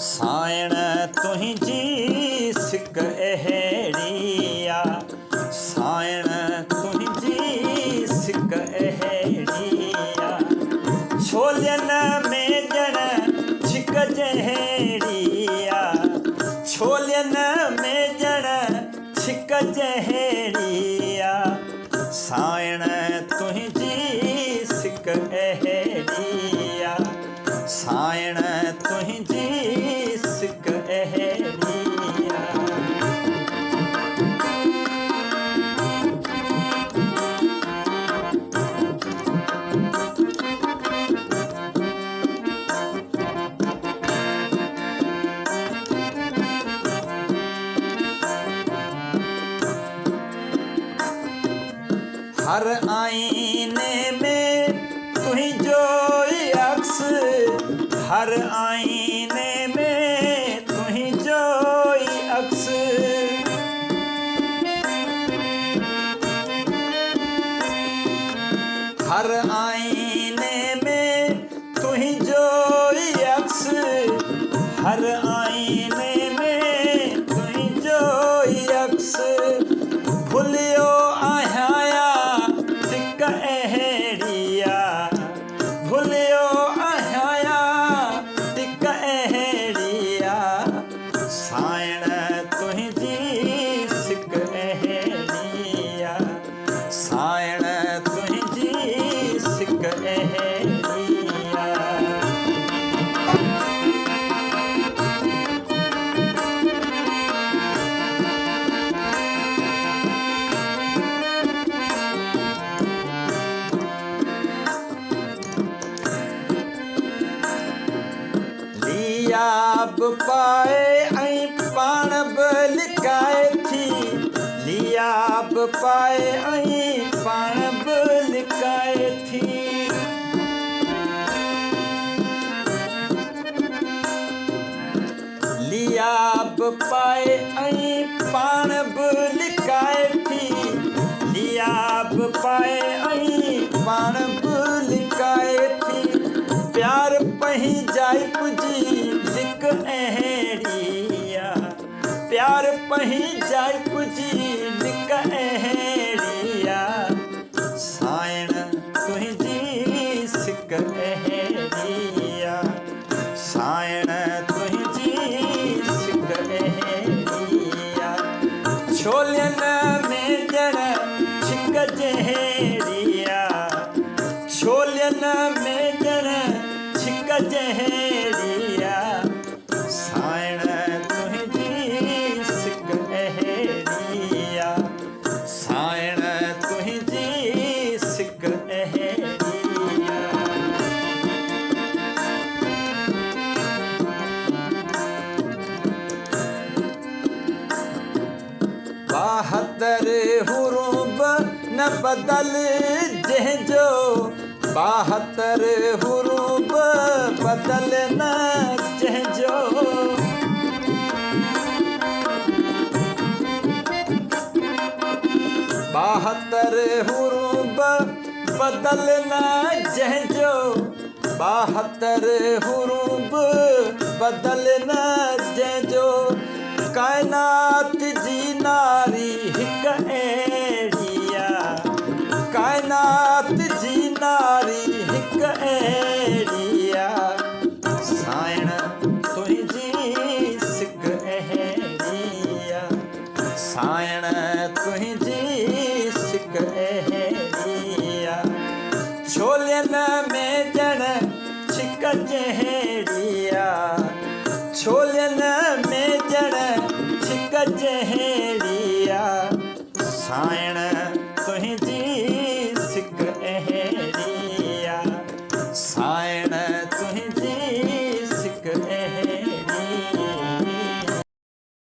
साइण तुंहिंजी सिक अहिड़िया, साइण तुंहिंजी सिक अहिड़िया। छोलियनि में ॼण छिक जहिड़िया, छोलियनि में ॼण छिक जहिड़िया। साइण तुंहिंजी सिक अहिड़िया, साइण तुंहिंजी सिक अहिड़िया। हर आईने में तुंहिंजो ई अक्स, हर आईने में तुंहिंजो ई अक्स। हर आईने में तुंहिंजो ई अक्स, हर आईने में तुंहिंजो ई अक्स। भुलियो आहियां टिक अहिड़िया, भुलियो आहियां टिक अहिड़िया। साइण तुंहिंजी सिक अहिड़िया, साइण तुंहिंजी सिक अहिड़िया। लियाब पाए ऐं पाण बि लिकाए थी, लियाब पाए ऐं पाण बि लिकाए थी। लियाब पाए ऐं पाण बि लिकाए थी, लियाब पाए ऐं पाण बि लिकाए थी। प्यार पही जाए पुजी लिक अहिड़िया, प्यार पही जाए पुजी लिक अहिड़िया। साइण तुंहिंजी सिक अहिड़िया, साइण तुंहिंजी सिक अहिड़िया। छोलियनि में ॼण छिक जहिड़िया, छोलियनि में ॼण छिक जहिड़िया। साइण तुंहिंजी सिक अहिड़िया, साइण तुंहिंजी सिक अहिड़िया। बहतर हुरूब न बदल जंहिंजो, बहतर हुरूब बदल न जंहिंजो। बहतर हुरूब बदल न जंहिंजो, बहतर हुरूब बदल न जंहिंजो। काइनात जी नारी हिक अहिड़िया, काइनात जी नारी हिक अहिड़िया। साइण तुंहिंजी सिक अहिड़िया, साइण तुंहिंजी सिक अहिड़िया। छोलियनि में ॼण छिक जहिड़िया, छोलियनि में ॼण छिक जहिड़िया। साइण